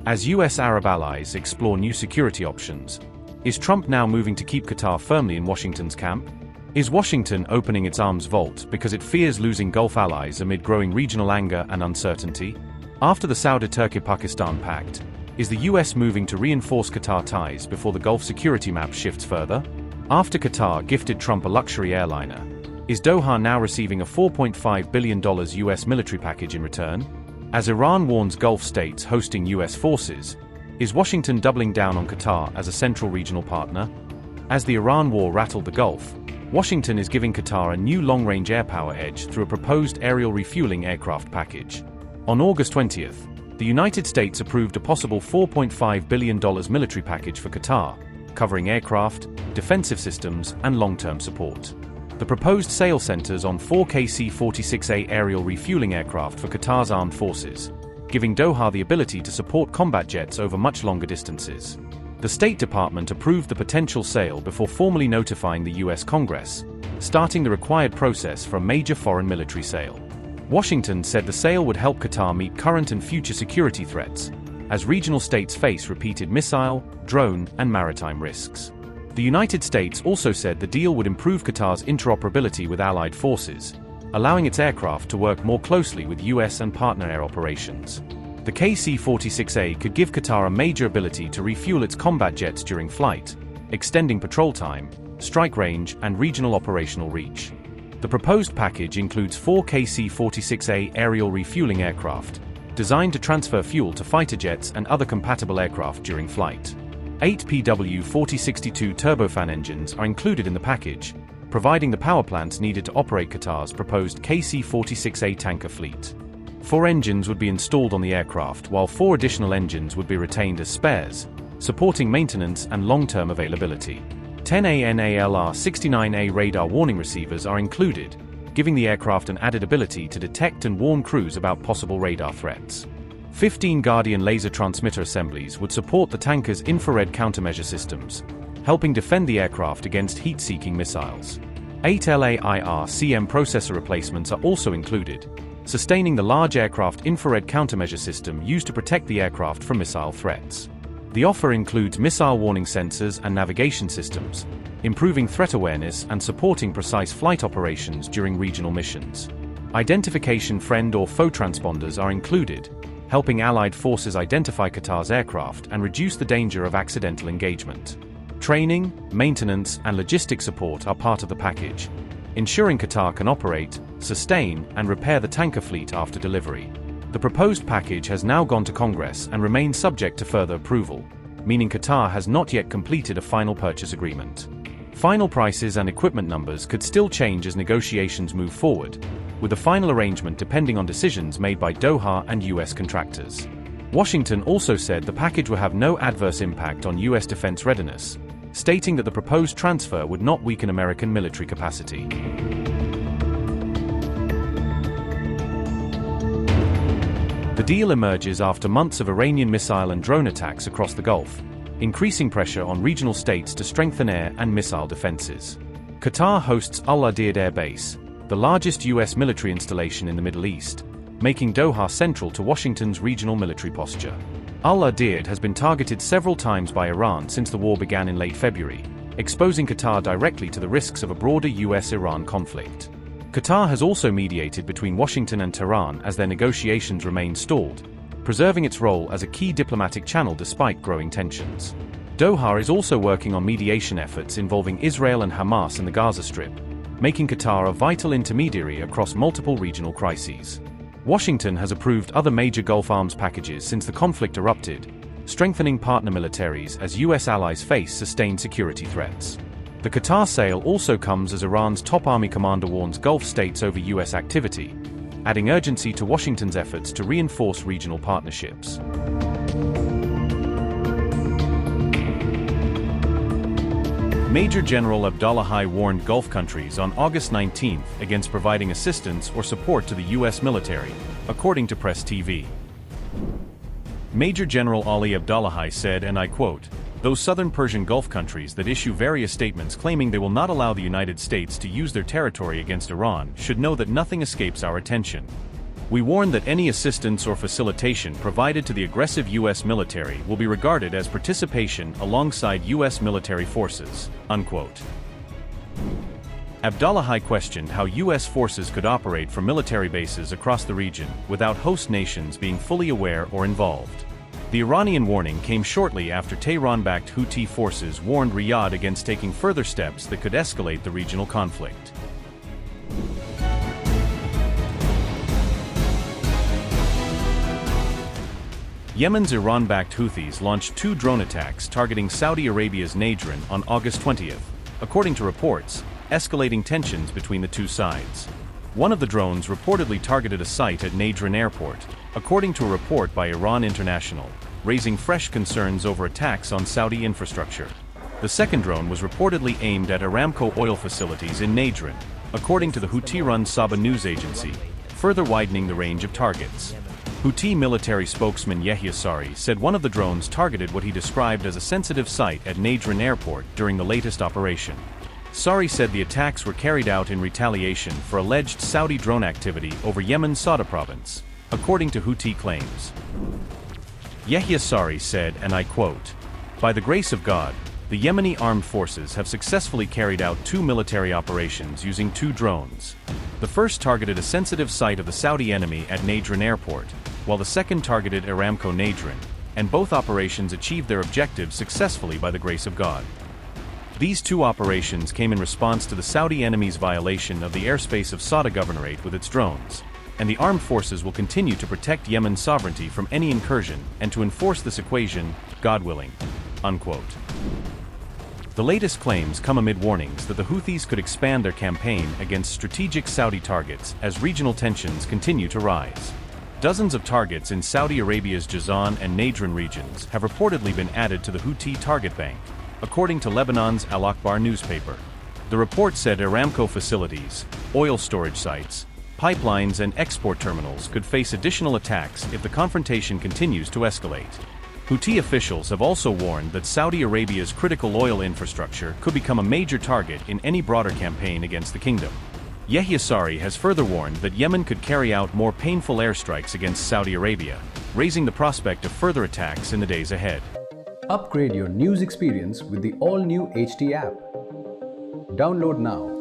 As US Arab allies explore new security options, is Trump now moving to keep Qatar firmly in Washington's camp? Is Washington opening its arms vault because it fears losing Gulf allies amid growing regional anger and uncertainty? After the Saudi-Turkey-Pakistan pact, is the US moving to reinforce Qatar ties before the Gulf security map shifts further? After Qatar gifted Trump a luxury airliner, is Doha now receiving a $4.5 billion US military package in return? As Iran warns Gulf states hosting US forces, is Washington doubling down on Qatar as a central regional partner? As the Iran war rattled the Gulf, Washington is giving Qatar a new long-range airpower edge through a proposed aerial refueling aircraft package. On August 20th, the United States approved a possible $4.5 billion military package for Qatar, covering aircraft, defensive systems, and long-term support. The proposed sale centers on 4 KC-46A aerial refueling aircraft for Qatar's armed forces, giving Doha the ability to support combat jets over much longer distances. The State Department approved the potential sale before formally notifying the US Congress, starting the required process for a major foreign military sale. Washington said the sale would help Qatar meet current and future security threats, as regional states face repeated missile, drone, and maritime risks. The United States also said the deal would improve Qatar's interoperability with allied forces, allowing its aircraft to work more closely with US and partner air operations. The KC-46A could give Qatar a major ability to refuel its combat jets during flight, extending patrol time, strike range, and regional operational reach. The proposed package includes 4 KC-46A aerial refueling aircraft, designed to transfer fuel to fighter jets and other compatible aircraft during flight. 8 PW-4062 turbofan engines are included in the package, providing the power plants needed to operate Qatar's proposed KC-46A tanker fleet. 4 engines would be installed on the aircraft, while 4 additional engines would be retained as spares, supporting maintenance and long-term availability. 10 ANALR-69A radar warning receivers are included, giving the aircraft an added ability to detect and warn crews about possible radar threats. 15 Guardian laser transmitter assemblies would support the tanker's infrared countermeasure systems, helping defend the aircraft against heat-seeking missiles. 8 LAIR-CM processor replacements are also included, sustaining the large aircraft infrared countermeasure system used to protect the aircraft from missile threats. The offer includes missile warning sensors and navigation systems, improving threat awareness and supporting precise flight operations during regional missions. Identification friend or foe transponders are included, helping Allied forces identify Qatar's aircraft and reduce the danger of accidental engagement. Training, maintenance, and logistic support are part of the package, ensuring Qatar can operate, sustain, and repair the tanker fleet after delivery. The proposed package has now gone to Congress and remains subject to further approval, meaning Qatar has not yet completed a final purchase agreement. Final prices and equipment numbers could still change as negotiations move forward, with the final arrangement depending on decisions made by Doha and US contractors. Washington also said the package will have no adverse impact on US defense readiness, stating that the proposed transfer would not weaken American military capacity. The deal emerges after months of Iranian missile and drone attacks across the Gulf, increasing pressure on regional states to strengthen air and missile defenses. Qatar hosts Al-Udeid Air Base, the largest US military installation in the Middle East, making Doha central to Washington's regional military posture. Al-Udeid has been targeted several times by Iran since the war began in late February, exposing Qatar directly to the risks of a broader US-Iran conflict. Qatar has also mediated between Washington and Tehran as their negotiations remain stalled, preserving its role as a key diplomatic channel despite growing tensions. Doha is also working on mediation efforts involving Israel and Hamas in the Gaza Strip, making Qatar a vital intermediary across multiple regional crises. Washington has approved other major Gulf arms packages since the conflict erupted, strengthening partner militaries as US allies face sustained security threats. The Qatar sale also comes as Iran's top army commander warns Gulf states over US activity, adding urgency to Washington's efforts to reinforce regional partnerships. Major General Abdullahi warned Gulf countries on August 19 against providing assistance or support to the U.S. military, according to Press TV. Major General Ali Abdullahi said, and I quote, "Those southern Persian Gulf countries that issue various statements claiming they will not allow the United States to use their territory against Iran should know that nothing escapes our attention. We warn that any assistance or facilitation provided to the aggressive U.S. military will be regarded as participation alongside U.S. military forces, unquote. Abdullahi questioned how U.S. forces could operate from military bases across the region without host nations being fully aware or involved. The Iranian warning came shortly after Tehran-backed Houthi forces warned Riyadh against taking further steps that could escalate the regional conflict. Yemen's Iran-backed Houthis launched 2 drone attacks targeting Saudi Arabia's Najran on August 20th, according to reports, escalating tensions between the two sides. One of the drones reportedly targeted a site at Najran airport, according to a report by Iran International, raising fresh concerns over attacks on Saudi infrastructure. The second drone was reportedly aimed at Aramco oil facilities in Najran, according to the Houthi-run Saba news agency, further widening the range of targets. Houthi military spokesman Yehia Sari said one of the drones targeted what he described as a sensitive site at Najran airport during the latest operation. Sari said the attacks were carried out in retaliation for alleged Saudi drone activity over Yemen's Sada province, according to Houthi claims. Yehia Sari said, and I quote, "By the grace of God, the Yemeni armed forces have successfully carried out 2 military operations using 2 drones. The first targeted a sensitive site of the Saudi enemy at Najran airport, while the second targeted Aramco Najran, and both operations achieved their objectives successfully by the grace of God." These 2 operations came in response to the Saudi enemy's violation of the airspace of Sada Governorate with its drones, and the armed forces will continue to protect Yemen's sovereignty from any incursion and to enforce this equation, God willing, unquote. The latest claims come amid warnings that the Houthis could expand their campaign against strategic Saudi targets as regional tensions continue to rise. Dozens of targets in Saudi Arabia's Jazan and Najran regions have reportedly been added to the Houthi target bank, according to Lebanon's Al-Akhbar newspaper. The report said Aramco facilities, oil storage sites, pipelines and export terminals could face additional attacks if the confrontation continues to escalate. Houthi officials have also warned that Saudi Arabia's critical oil infrastructure could become a major target in any broader campaign against the kingdom. Yehia Sari has further warned that Yemen could carry out more painful airstrikes against Saudi Arabia, raising the prospect of further attacks in the days ahead. Upgrade your news experience with the all-new HT app. Download now.